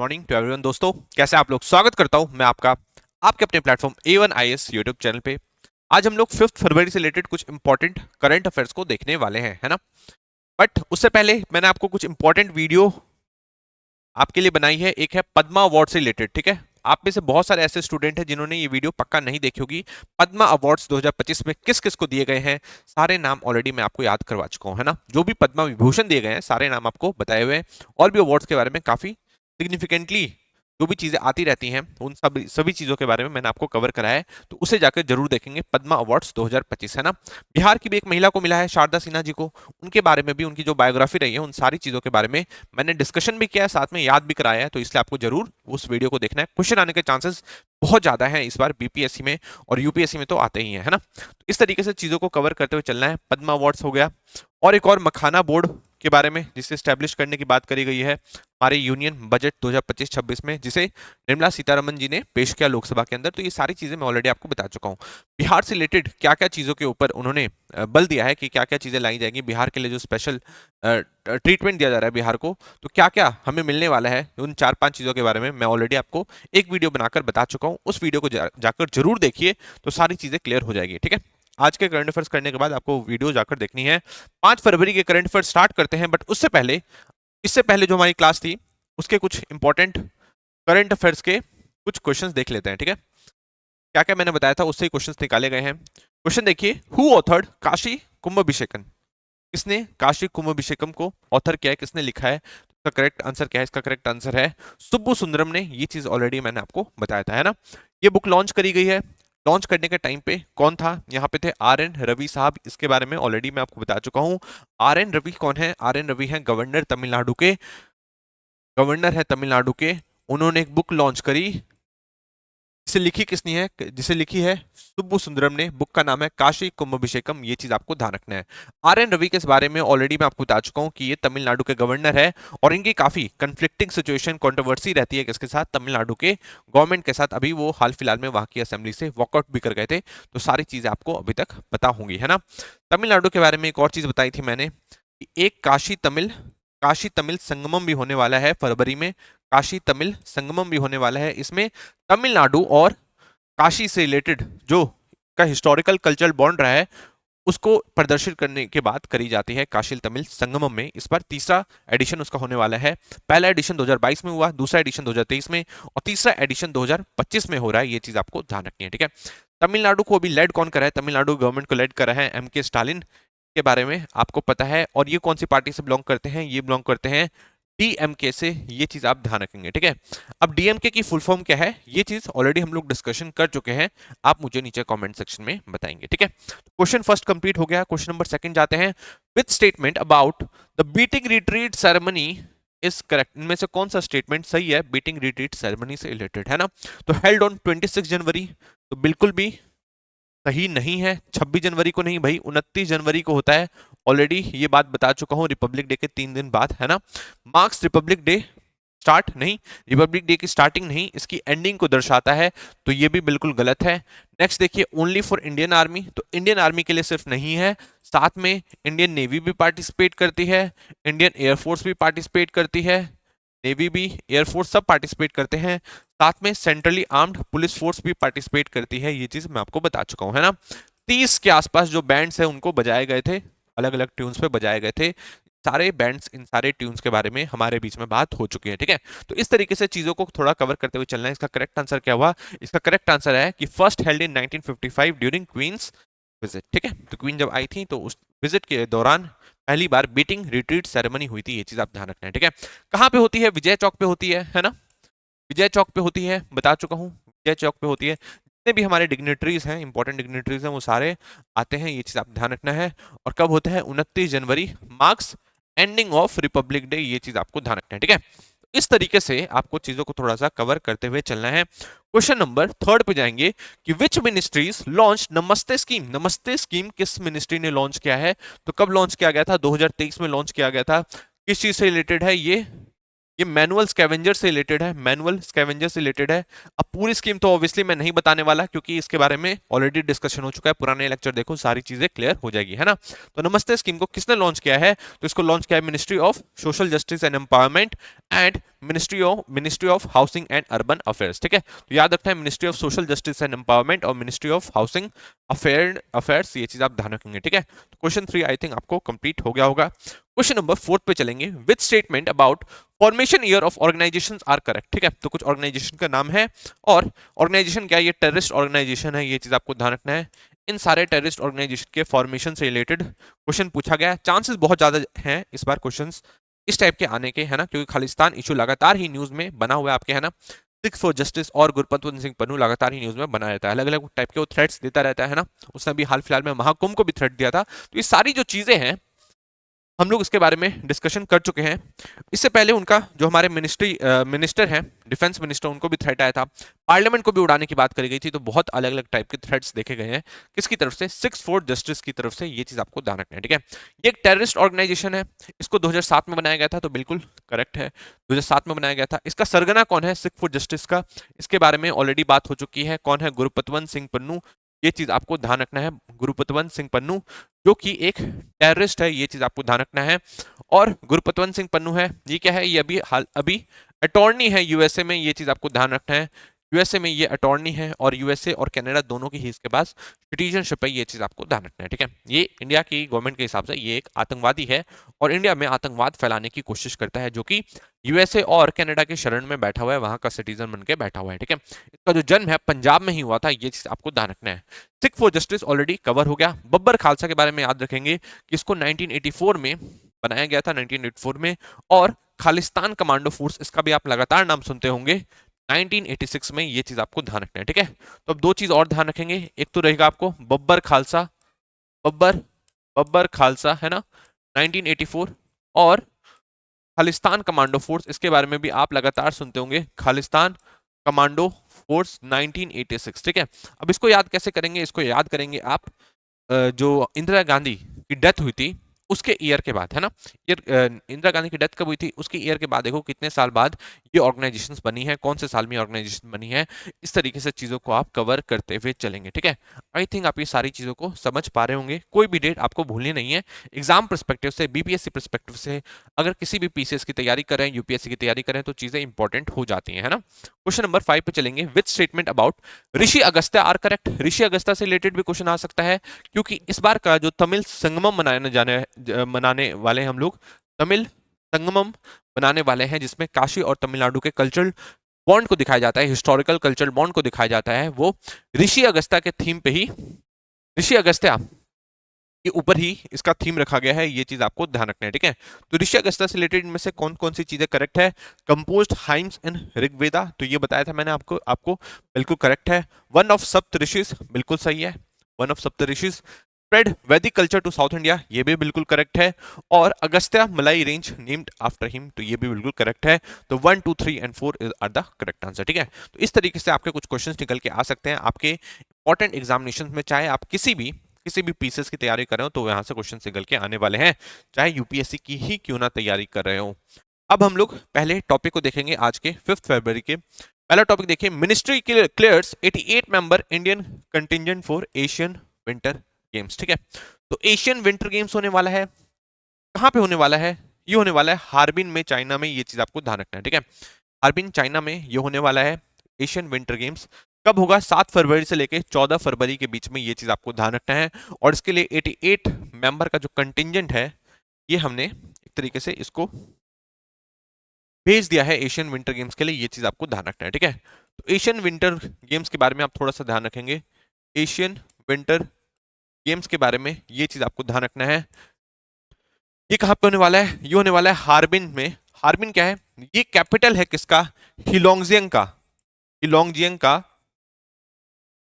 Morning to everyone. दोस्तों कैसे आप लोग, स्वागत करता हूं मैं आपका आपके अपने platform A1 IAS YouTube channel पे। आज हम लोग 5 फरवरी से रिलेटेड कुछ इंपॉर्टेंट करंट अफेयर्स को देखने वाले हैं, है ना। बट उससे पहले मैंने आपको कुछ इंपॉर्टेंट वीडियो आपके लिए बनाई है। एक है पद्मा अवार्ड से रिलेटेड, ठीक है। आप में से बहुत सारे ऐसे स्टूडेंट हैं जिन्होंने ये वीडियो पक्का नहीं देखी होगी। पद्मा अवार्ड्स 2025 में किस किस को दिए गए हैं, सारे नाम ऑलरेडी मैं आपको याद करवा चुका हूं, है ना। जो भी पद्मा विभूषण दिए गए हैं सारे नाम आपको बताए हुए हैं। और भी अवार्ड्स के बारे में काफी सिग्निफिकेंटली जो भी चीजें आती रहती हैं उन सभी चीजों के बारे में मैंने आपको कवर कराया है, तो उसे जाकर जरूर देखेंगे। पद्मा अवार्ड्स 2025, है ना। बिहार की भी एक महिला को मिला है, शारदा सिन्हा जी को। उनके बारे में भी, उनकी जो बायोग्राफी रही है, उन सारी चीजों के बारे में मैंने डिस्कशन भी किया है, साथ में याद भी कराया है। तो इसलिए आपको जरूर उस वीडियो को देखना है। क्वेश्चन आने के चांसेस बहुत ज्यादा हैं इस बार बीपीएससी में, और यूपीएससी में तो आते ही हैं, है ना। तो इस तरीके से चीजों को कवर करते हुए चलना है। पद्मा अवार्ड्स हो गया, और एक और मखाना बोर्ड के बारे में जिसे स्टैब्लिश करने की बात करी गई है हमारे यूनियन बजट 2025-26 में, जिसे निर्मला सीतारमन जी ने पेश किया लोकसभा के अंदर। तो ये सारी चीजें मैं ऑलरेडी आपको बता चुका हूँ। बिहार से रिलेटेड क्या क्या चीजों के ऊपर उन्होंने बल दिया है कि क्या क्या चीजें लाई जाएंगी बिहार के लिए, जो स्पेशल ट्रीटमेंट दिया जा रहा है बिहार को, तो क्या क्या हमें मिलने वाला है, उन 4-5 चीजों के बारे में मैं ऑलरेडी आपको एक वीडियो बनाकर बता चुका हूँ। उस वीडियो को जाकर जरूर देखिए, तो सारी चीजें क्लियर हो जाएगी, ठीक है। आज के करंट अफेयर्स करने के बाद आपको वीडियो जाकर देखनी है। 5 फरवरी के करंट अफेयर्स स्टार्ट करते हैं, बट इससे पहले जो हमारी क्लास थी उसके कुछ इंपॉर्टेंट करंट अफेयर्स के कुछ क्वेश्चंस देख लेते हैं, ठीक है। क्या क्या मैंने बताया था उससे ही क्वेश्चंस निकाले गए हैं। क्वेश्चन देखिए, हु ऑथर्ड काशी कुंभभिषेकम। किसने काशी कुंभभिषेकम को ऑथर किया है, किसने लिखा है। इसका करेक्ट आंसर क्या है? इसका करेक्ट आंसर है सुब्बू सुंदरम ने। ये चीज ऑलरेडी मैंने आपको बताया था, है ना। ये बुक लॉन्च करी गई है। लॉन्च करने के टाइम पे कौन था? यहाँ पे थे RN रवि साहब। इसके बारे में ऑलरेडी मैं आपको बता चुका हूँ। RN रवि कौन है? RN रवि है गवर्नर तमिलनाडु के, गवर्नर है तमिलनाडु के। उन्होंने एक बुक लॉन्च करी, जिसे लिखी किसने है? जिसे लिखी है सुब्बू सुंदरम ने। बुक का नाम है काशी कुंभभिषेकम। ये चीज आपको ध्यान रखना है। RN रवि के बारे में ऑलरेडी मैं आपको बता चुका हूं कि ये तमिलनाडु के गवर्नर है, और इनकी काफी कंफ्लिक्टिंग सिचुएशन, कंट्रोवर्सी रहती है किसके साथ? तमिलनाडु के गवर्नमेंट के साथ। अभी वो हाल फिलहाल में वहां की असेंबली से वॉकआउट भी कर गए थे। तो सारी चीजें आपको अभी तक पता होंगी, है ना। तमिलनाडु के बारे में एक और चीज बताई थी मैंने कि एक काशी तमिल संगमम भी होने वाला है फरवरी में। काशी तमिल संगमम भी होने वाला है। इसमें तमिलनाडु और काशी से रिलेटेड जो का हिस्टोरिकल कल्चरल बॉन्ड रहा है उसको प्रदर्शित करने के बाद करी जाती है काशी तमिल संगमम में। इस बार तीसरा एडिशन उसका होने वाला है। पहला एडिशन 2022 में हुआ, दूसरा एडिशन 2023 में, और तीसरा एडिशन 2025 में हो रहा है। ये चीज आपको ध्यान रखनी है, ठीक है। तमिलनाडु को अभी लेड कौन कर रहा है? तमिलनाडु गवर्नमेंट को लेड कर रहा है MK स्टालिन। के बारे में आपको पता है। और ये कौन सी पार्टी से बिलोंग करते हैं? ये बिलोंग करते हैं DMK से। ये चीज आप ध्यान रखेंगे, ठीक है। अब DMK की फुल फॉर्म क्या है, ये चीज ऑलरेडी हम लोग डिस्कशन कर चुके हैं। आप मुझे नीचे कमेंट सेक्शन में बताएंगे, ठीक है। क्वेश्चन फर्स्ट कंप्लीट हो गया। क्वेश्चन नंबर सेकंड जाते हैं। With statement about the beating retreat ceremony is correct. इनमें से कौन सा स्टेटमेंट सही है बीटिंग रिट्रीट सेरेमनी से रिलेटेड, है ना। तो हेल्ड ऑन 26 जनवरी, तो बिल्कुल भी सही नहीं है। 26 जनवरी को नहीं भाई, 29 जनवरी को होता है। ऑलरेडी ये बात बता चुका हूं, रिपब्लिक डे के 3 दिन बाद, है ना। मार्क्स रिपब्लिक डे स्टार्ट नहीं, रिपब्लिक डे की स्टार्टिंग नहीं, इसकी एंडिंग को दर्शाता है। तो ये भी बिल्कुल गलत है। नेक्स्ट देखिए, ओनली फॉर इंडियन आर्मी, तो इंडियन आर्मी के लिए सिर्फ नहीं है, साथ में इंडियन नेवी भी पार्टिसिपेट करती है, इंडियन एयरफोर्स भी पार्टिसिपेट करती है, नेवी भी, एयरफोर्स सब पार्टिसिपेट करते हैं, साथ में सेंट्रली आर्म्ड पुलिस फोर्स भी पार्टिसिपेट करती है। ये चीज मैं आपको बता चुका हूं, है ना। 30 के आसपास जो बैंड्स है उनको बजाए गए थे, अलग अलग ट्यून्स पे बजाए गए थे। सारे बैंड्स, इन सारे ट्यून्स के बारे में हमारे बीच में बात हो चुकी है, ठीक है। तो इस तरीके से चीजों को थोड़ा कवर करते हुए चलना है। इसका करेक्ट आंसर क्या हुआ? इसका करेक्ट आंसर है कि first held in 1955 during queen's visit, ठीक है। तो क्वीन जब आई थी तो उस विजिट के दौरान पहली बार बीटिंग रिट्रीट सेरेमनी हुई थी। ये चीज आप ध्यान रखना है, ठीक है। कहां पे होती है? विजय चौक पे होती है ना। विजय चौक पे होती है, बता चुका हूं, विजय चौक पे होती है। जितने भी हमारे डिग्नेटरीज हैं, इंपॉर्टेंट डिग्नेटरीज हैं, वो सारे आते हैं। ये चीज आप ध्यान रखना है। और कब होता है? 29 जनवरी, marks ending of Republic Day. ये चीज आपको ध्यान रखना है, ठीक है। इस तरीके से आपको चीजों को थोड़ा सा कवर करते हुए चलना है। क्वेश्चन नंबर थर्ड पे जाएंगे कि विच मिनिस्ट्रीज लॉन्च नमस्ते स्कीम। नमस्ते स्कीम किस मिनिस्ट्री ने लॉन्च किया है? तो कब लॉन्च किया गया था? 2023 में लॉन्च किया गया था। किस चीज से रिलेटेड है ये मैनुअल स्कैवेंजर से रिलेटेड है, मैनुअल स्कैवेंजर से रिलेटेड है। अब पूरी स्कीम तो ऑब्वियसली मैं नहीं बताने वाला, क्योंकि इसके बारे में ऑलरेडी डिस्कशन हो चुका है। पुराने लेक्चर देखो, सारी चीजें क्लियर हो जाएगी, है ना। तो नमस्ते स्कीम को किसने लॉन्च किया है? तो इसको लॉन्च किया है ministry of social justice and empowerment and ministry of housing and urban affairs, ठीक है। तो याद रखना है ministry of social justice and empowerment और मिनिस्ट्री ऑफ हाउसिंग अफेयर्स, ये चीज आप ध्यान रखेंगे, ठीक है। तो क्वेश्चन 3 आई थिंक आपको कंप्लीट हो गया होगा। क्वेश्चन नंबर 4 पे चलेंगे। Which statement about formation year of organisation are correct, ठीक है। तो कुछ ऑर्गेनाइजेशन का नाम है और ऑर्गेनाइजेशन क्या है, ये टेररिस्ट ऑर्गेनाइजेशन है, ये चीज आपको ध्यान रखना है। इन सारे टेररिस्ट ऑर्गेनाइजेशन के फॉर्मेशन से रिलेटेड क्वेश्चन पूछा गया है। चांसेस बहुत ज्यादा हैं इस बार क्वेश्चंस इस टाइप के आने के, है ना, क्योंकि खालिस्तान इशू लगातार ही न्यूज में बना हुआ है आपके, है ना। सिक्स फॉर जस्टिस और गुरपतवंत सिंह पन्नू लगातार ही न्यूज में बना रहता है, अलग अलग टाइप के वो थ्रेट्स देता रहता है ना। उसने अभी हाल फिलहाल में महाकुंभ को भी थ्रेट दिया था। तो ये सारी जो चीजें हैं हम लोग इसके बारे में डिस्कशन कर चुके हैं। इससे पहले उनका जो हमारे मिनिस्टर हैं, डिफेंस मिनिस्टर, उनको भी थ्रेट आया था। पार्लियामेंट को भी उड़ाने की बात करी गई थी। तो बहुत अलग अलग टाइप के थ्रेट्स देखे गए हैं किसकी तरफ से, सिक्स फॉर जस्टिस की तरफ से, ये चीज आपको ध्यान रखना है, ठीक है। ये एक टेररिस्ट ऑर्गेनाइजेशन है, इसको 2007 में बनाया गया था, तो बिल्कुल करेक्ट है, 2007 में बनाया गया था। इसका सरगना कौन है सिक्स फॉर जस्टिस का, इसके बारे में ऑलरेडी बात हो चुकी है। कौन है, गुरपतवंत सिंह पन्नू, ये चीज आपको ध्यान रखना है। गुरपतवंत सिंह पन्नू जो कि एक टेररिस्ट है, ये चीज आपको ध्यान रखना है। और गुरपतवंत सिंह पन्नू है, ये क्या है, ये अभी अटॉर्नी है यूएसए में, ये चीज आपको ध्यान रखना है। यूएसए में ये अटॉर्नी है और यूएसए और कनाडा दोनों की ही इसके पास सिटीजनशिप है, ये चीज आपको ध्यान रखना है, ठीक है। ये इंडिया की गवर्नमेंट के हिसाब से ये एक आतंकवादी है और इंडिया में आतंकवाद फैलाने की कोशिश करता है, जो कि यूएसए और कनाडा के शरण में बैठा हुआ है, वहां का सिटीजन बन के बैठा हुआ है, ठीक है। इसका जो जन्म है पंजाब में ही हुआ था, ये चीज आपको ध्यान रखना है। Sikh for justice already cover हो गया। बब्बर खालसा के बारे में याद रखेंगे कि इसको 1984 में बनाया गया था, 1984 में। और खालिस्तान कमांडो फोर्स, इसका भी आप लगातार नाम सुनते होंगे, 1986 में, ये चीज आपको ध्यान रखना है, ठीक है। तो अब दो चीज और ध्यान रखेंगे, एक तो रहेगा आपको बब्बर खालसा, बब्बर बब्बर खालसा, है ना, 1984, और खालिस्तान कमांडो फोर्स, इसके बारे में भी आप लगातार सुनते होंगे, खालिस्तान कमांडो फोर्स 1986, ठीक है। अब इसको याद कैसे करेंगे, इसको याद करेंगे आप जो इंदिरा गांधी की डेथ हुई थी उसके ईयर के बाद, है ना। इंदिरा गांधी की डेथ कब हुई थी, उसके ईयर के बाद देखो कितने साल बाद ये ऑर्गेनाइजेशंस बनी है, कौन से साल में ऑर्गेनाइजेशन बनी है, इस तरीके से चीजों को आप कवर करते हुए चलेंगे, ठीक है। आई थिंक आप ये सारी चीजों को समझ पा रहे होंगे, कोई भी डेट आपको भूलनी नहीं है। एग्जाम परस्पेक्टिव से, बीपीएससी परस्पेक्टिव से, अगर किसी भी पीसीएस की तैयारी करें, यूपीएससी की तैयारी करें, तो चीजें इंपॉर्टेंट हो जाती है ना। क्वेश्चन नंबर 5 पे चलेंगे। Which statement about Rishi Agastya are correct, Rishi Agastya से रिलेटेड भी क्वेश्चन आ सकता है, क्योंकि इस बार का जो तमिल संगमम मनाने वाले हैं हम लोग, तमिल संगमम बनाने वाले हैं, जिसमें काशी और तमिलनाडु के कल्चरल बॉन्ड को दिखाया जाता है, हिस्टोरिकल कल्चरल बॉन्ड को दिखाया जाता है, वो ऋषि अगस्त्य के थीम पे ही, ऋषि अगस्त्य के ऊपर ही इसका थीम रखा गया है, ये चीज आपको ध्यान रखना है, ठीक है। तो ऋषि अगस्त्य से रिलेटेड में से कौन कौन सी चीजें करेक्ट है, कंपोज्ड हाइम्स इन ऋग्वेदा, तो ये बताया था मैंने आपको आपको बिल्कुल करेक्ट है। वन ऑफ सप्त ऋषिज, बिल्कुल सही है, वन ऑफ सप्त ऋषिज। स्प्रेड वैदिक कल्चर टू साउथ इंडिया, ये भी बिल्कुल करेक्ट है। और अगस्त्य मलाई रेंज नेम्ड आफ्टर हिम, तो ये भी बिल्कुल करेक्ट है। तो 1 2 3 and 4 are the correct answer, ठीक है। तो इस तरीके से आपके कुछ क्वेश्चंस निकल के आ सकते हैं आपके इंपॉर्टेंट एग्जामिनेशन में, चाहे आप किसी भी पीसेस की तैयारी कर रहे हो, तो यहां से क्वेश्चन निकल के आने वाले हैं, चाहे यूपीएससी की ही क्यों ना तैयारी कर रहे हो। अब हम लोग पहले टॉपिक को देखेंगे आज के 5 फरवरी के। पहला टॉपिक देखिए, ministry clears 88 member Indian contingent for Asian winter games, ठीक है। तो एशियन विंटर गेम्स होने वाला है, कहां पे होने वाला है, ये होने वाला है हार्बिन में, चाइना में, ये चीज आपको ध्यान रखना है, ठीक है। हार्बिन चाइना में ये होने वाला है एशियन विंटर गेम्स। कब होगा, 7 फरवरी से लेके 14 फरवरी के बीच में, ये चीज आपको ध्यान रखना है। और इसके लिए 88 मेंबर का जो कंटिजेंट है, ये हमने एक तरीके से इसको भेज दिया है एशियन विंटर गेम्स के लिए, ये चीज आपको ध्यान रखना है, ठीक है। तो एशियन विंटर गेम्स के बारे में आप थोड़ा सा ध्यान रखेंगे, एशियन विंटर गेम्स के बारे में ये चीज आपको ध्यान रखना है। ये कहां पे होने वाला है, ये होने वाला है हार्बिन में। हार्बिन क्या है, ये कैपिटल है किसका, हिलोंगजियांग का, हिलोंगजियांग का।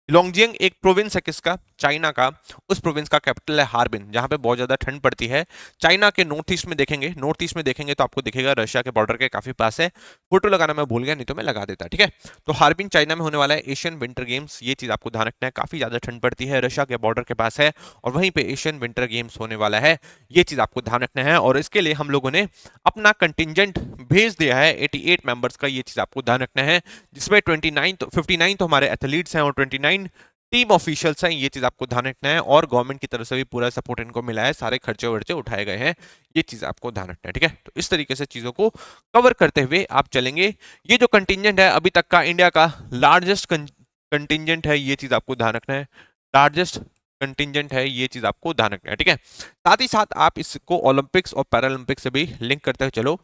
लोंगजियांग एक प्रोविंस है किसका, चाइना का, उस प्रोविंस का कैपिटल है हार्बिन, जहां पे बहुत ज्यादा ठंड पड़ती है। चाइना के नॉर्थ ईस्ट में देखेंगे, नॉर्थ ईस्ट में देखेंगे तो आपको दिखेगा रशिया के बॉर्डर के काफी पास है। फोटो लगाना मैं भूल गया, नहीं तो मैं लगा देता, ठीक है। तो हार्बिन चाइना में होने वाला है एशियन विंटर गेम्स, ये चीज आपको ध्यान रखना है, काफी ज्यादा ठंड पड़ती है, रशिया के बॉर्डर के पास है, और वहीं पे एशियन विंटर गेम्स होने वाला है, ये चीज आपको ध्यान रखना है। और इसके लिए हम लोगों ने अपना कंटिजेंट भेज दिया है 88 मेंबर्स का, ये चीज आपको ध्यान रखना है, जिसमें 59 59 तो हमारे एथलीट्स हैं और 29 टीम ऑफिशियल्स हैं, ये चीज आपको ध्यान रखना है, और गवर्नमेंट की तरफ से भी पूरा सपोर्ट इनको मिला है, सारे खर्चे वर्चे उठाए गए हैं, ये चीज आपको ध्यान रखना है। ठीक है, तो इस तरीके से चीजों को कवर करते हुए आप चलेंगे। ये जो कंटिजेंट है अभी तक का इंडिया का लार्जेस्ट कंटिजेंट है, ये चीज आपको ध्यान रखना है, लार्जेस्ट कंटिजेंट है, ये चीज आपको ध्यान रखना है। ठीक है, साथ ही साथ आप इसको ओलंपिक्स और पैरालंपिक्स से भी लिंक करते हुए चलो,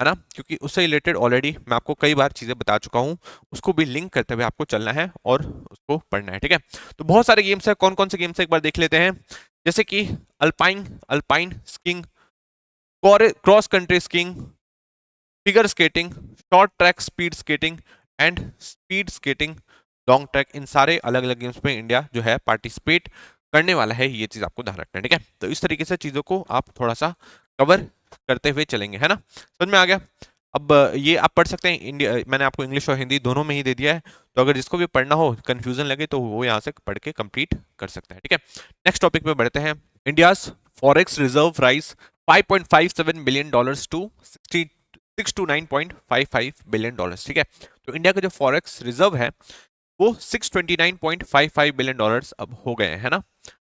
है ना, क्योंकि उससे रिलेटेड ऑलरेडी मैं आपको कई बार चीजें बता चुका हूं, उसको भी लिंक करते हुए आपको चलना है और उसको पढ़ना है। ठीक है, तो बहुत सारे गेम्स है, कौन कौन से गेम्स है एक बार देख लेते हैं, जैसे कि alpine alpine skiing, cross country skiing, figure skating, short track speed skating and speed skating, long track, इन सारे अलग अलग गेम्स में इंडिया जो है पार्टिसिपेट करने वाला है, ये चीज आपको ध्यान रखना है। ठीक है, तो इस तरीके से चीजों को आप थोड़ा सा कवर करते हुए चलेंगे, है ना, समझ में आ गया। अब ये आप पढ़ सकते हैं, इंडिया मैंने आपको इंग्लिश और हिंदी दोनों में ही दे दिया है, तो अगर जिसको भी पढ़ना हो, कंफ्यूजन लगे, तो वो यहाँ से पढ़ के कंप्लीट कर सकते हैं। ठीक है, नेक्स्ट टॉपिक पे बढ़ते हैं। India's forex reserve rise 5.57 billion dollars to 629.55 billion dollars. ठीक है, तो इंडिया का जो फॉरेक्स रिजर्व है वो 629.55 बिलियन डॉलर्स अब हो गए हैं ना।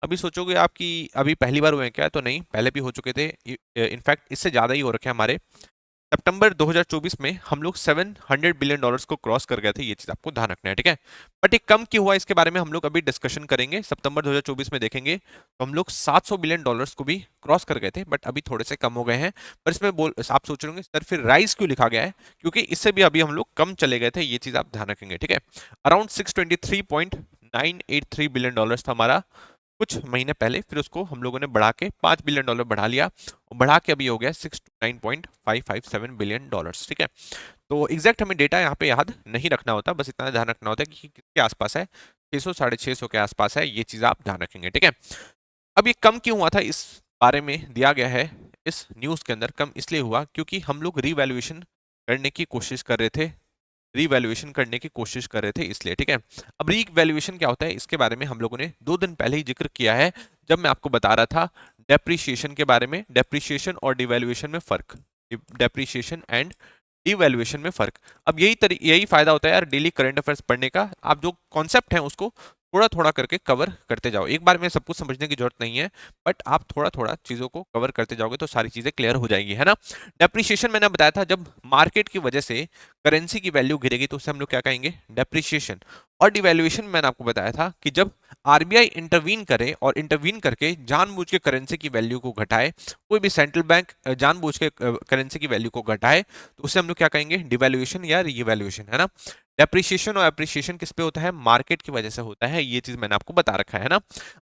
अभी सोचोगे आप कि अभी पहली बार हुए हैं क्या, तो नहीं, पहले भी हो चुके थे, इनफैक्ट इससे ज्यादा ही हो रखे हैं। हमारे सितंबर 2024 में हम लोग 700 बिलियन डॉलर्स को क्रॉस कर गए थे, ये चीज आपको ध्यान रखना है। ठीक है, बट ये कम क्यों हुआ इसके बारे में हम लोग अभी डिस्कशन करेंगे, सितंबर 2024 में देखेंगे तो हम लोग 700 बिलियन डॉलर्स को भी क्रॉस कर गए थे, बट अभी थोड़े से कम हो गए हैं। पर इसमें आप सोच रहे होंगे सर फिर राइज क्यों लिखा गया है, क्योंकि इससे भी अभी हम लोग कम चले गए थे, ये चीज आप ध्यान रखेंगे। ठीक है, अराउंड 623.983 बिलियन डॉलर्स था हमारा कुछ महीने पहले, फिर उसको हम लोगों ने बढ़ा के 5 बिलियन डॉलर बढ़ा लिया, और बढ़ा के अभी हो गया 629.557 बिलियन डॉलर्स। ठीक है, तो एग्जैक्ट हमें डेटा यहाँ पे याद नहीं रखना होता, बस इतना ध्यान रखना होता है कि किसके आसपास है, 600 650 के आसपास है, ये चीज आप ध्यान रखेंगे। ठीक है, अब ये कम क्यों हुआ था, इस बारे में दिया गया है इस न्यूज के अंदर। कम इसलिए हुआ क्योंकि हम लोग रीवैल्यूएशन करने की कोशिश कर रहे थे, रीवैल्यूएशन करने की कोशिश कर रहे थे इसलिए। ठीक है, अब रीवैल्यूएशन क्या होता है इसके बारे में हम लोगों ने 2 दिन पहले ही जिक्र किया है, जब मैं आपको बता रहा था डेप्रिसिएशन के बारे में, डेप्रिसिएशन और डिवैल्यूएशन में फर्क, डेप्रिसिएशन एंड डिवैल्यूएशन में फर्क। अब यही फायदा होता है यार डेली करंट अफेयर्स पढ़ने का, आप जो कॉन्सेप्ट है उसको थोड़ा थोड़ा करके कवर करते जाओ, एक बार में सब कुछ समझने की जरूरत नहीं है, बट आप थोड़ा थोड़ा चीजों को कवर करते जाओगे तो सारी चीजें क्लियर हो जाएगी, है ना। डेप्रिसिएशन मैंने बताया था, जब मार्केट की वजह से करेंसी की वैल्यू गिरेगी तो उसे हम लोग क्या कहेंगे, डेप्रिसिएशन। और डिवैल्यूएशन मैंने आपको बताया था कि जब आरबीआई इंटरवीन करे और इंटरवीन करके जानबूझ के करेंसी की वैल्यू को घटाए, कोई भी सेंट्रल बैंक जानबूझ के करेंसी की वैल्यू को घटाए, तो उसे हम लोग क्या कहेंगे, डिवैल्यूएशन या रीवैल्यूएशन, है ना। डेप्रिसिएशन और एप्रिसिएशन किस पे होता है, मार्केट की वजह से होता है, ये चीज मैंने आपको बता रखा है ना।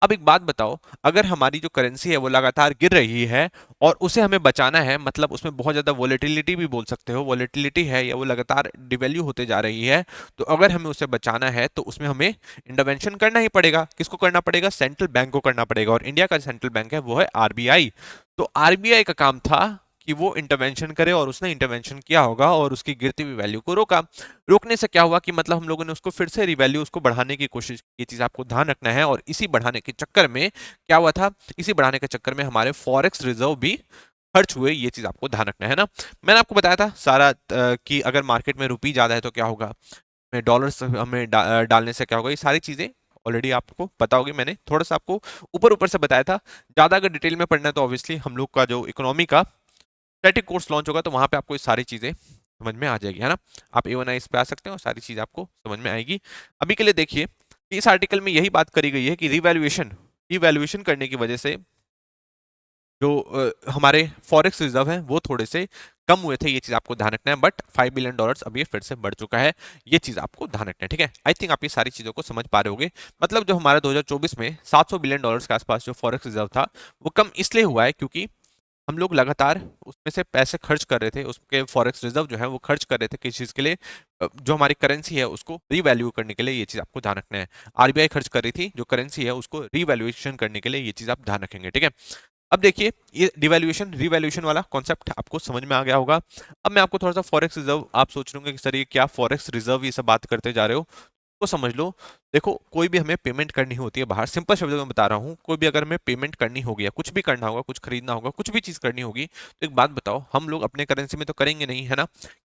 अब एक बात बताओ, अगर हमारी जो करेंसी है वो लगातार गिर रही है और उसे हमें बचाना है, मतलब उसमें बहुत ज्यादा वोलेटिलिटी भी बोल सकते हो, वोलेटिलिटी है या वो लगातार डिवैल्यू होते जा रही है, तो अगर हमें उसे बचाना है तो उसमें हमें इंटरवेंशन करना ही पड़ेगा। किसको करना पड़ेगा, सेंट्रल बैंक को करना पड़ेगा, और इंडिया का सेंट्रल बैंक है वो है आरबीआई। तो आरबीआई का काम था कि वो इंटरवेंशन करे, और उसने इंटरवेंशन किया होगा और उसकी गिरती हुई वैल्यू को रोका। रोकने से क्या हुआ कि मतलब हम लोगों ने उसको फिर से रिवैल्यू उसको बढ़ाने की कोशिश, ये चीज आपको ध्यान रखना है। और इसी बढ़ाने के चक्कर में क्या हुआ था, इसी बढ़ाने के चक्कर में हमारे फॉरेक्स रिजर्व भी खर्च हुए, ये चीज आपको ध्यान रखना है ना। मैंने आपको बताया था सारा कि अगर मार्केट में रुपी ज्यादा है तो क्या होगा, डॉलर्स हमें डालने से क्या होगा, ये सारी चीजें ऑलरेडी आपको पता होगी। मैंने थोड़ा सा आपको ऊपर ऊपर से बताया था, ज्यादा अगर डिटेल में पढ़ना है तो ऑब्वियसली हम लोग का जो इकोनॉमी का स्टैटिक कोर्स लॉन्च होगा, तो वहां पे आपको ये सारी चीजें समझ में आ जाएगी, है ना। आप A1 पे आ सकते हैं और सारी चीज आपको समझ में आएगी। अभी के लिए देखिए कि इस आर्टिकल में यही बात करी गई है कि रिवैल्यूएशन करने की वजह से जो हमारे फॉरेक्स रिजर्व हैं वो थोड़े से कम हुए थे, ये चीज आपको ध्यान रखना है। बट 5 बिलियन डॉलर्स अब ये फिर से बढ़ चुका है, ये चीज आपको ध्यान रखना है। ठीक है, आई थिंक आप ये सारी चीजों को समझ पा रहे होगे। मतलब जो हमारा 2024 में 700 बिलियन डॉलर्स के आसपास जो फॉरेक्स रिजर्व था, वो कम इसलिए हुआ है क्योंकि हम लोग लगातार उसमें से पैसे खर्च कर रहे थे, उसके फॉरेक्स रिजर्व जो है वो खर्च कर रहे थे किस चीज के लिए, जो हमारी करेंसी है उसको रीवैल्यू करने के लिए, ये चीज आपको ध्यान रखना है। आरबीआई खर्च कर रही थी जो करेंसी है उसको रीवैल्यूएशन करने के लिए, ये चीज आप ध्यान रखेंगे। ठीक है, अब देखिए ये डिवैल्यूएशन रिवैल्यूएशन वाला कॉन्सेप्ट आपको समझ में आ गया होगा। अब मैं आपको थोड़ा सा फॉरेक्स रिजर्व, आप सोच रहे होंगे कि सर ये क्या फॉरेक्स रिजर्व ये सब बात करते जा रहे हो, इसको समझ लो। देखो कोई भी हमें पेमेंट करनी होती है बाहर, सिंपल शब्दों में बता रहा हूँ, कोई भी अगर हमें पेमेंट करनी होगी या कुछ भी करना होगा, कुछ खरीदना होगा, कुछ भी चीज करनी होगी, तो एक बात बताओ, हम लोग अपने करेंसी में तो करेंगे नहीं, है ना?